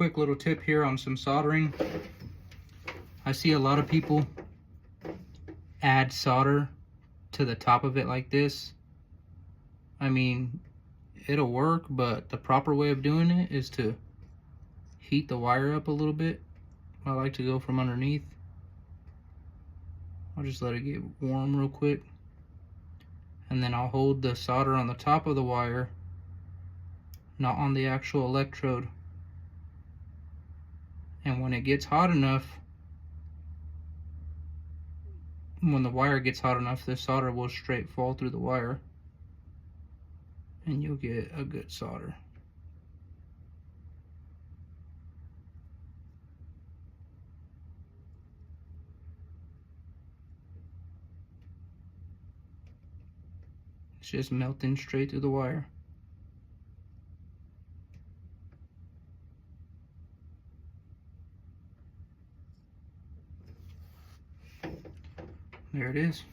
quick little tip here on some soldering. I see a lot of people add solder to the top of it like this. I mean, it'll work, but the proper way of doing it is to heat the wire up a little bit. I like to go from underneath. I'll just let it get warm real quick, and then I'll hold the solder on the top of the wire, not on the actual electrode. And when it gets hot enough, when the wire gets hot enough, the solder will straight fall through the wire, and you'll get a good solder. It's just melting straight through the wire. There it is.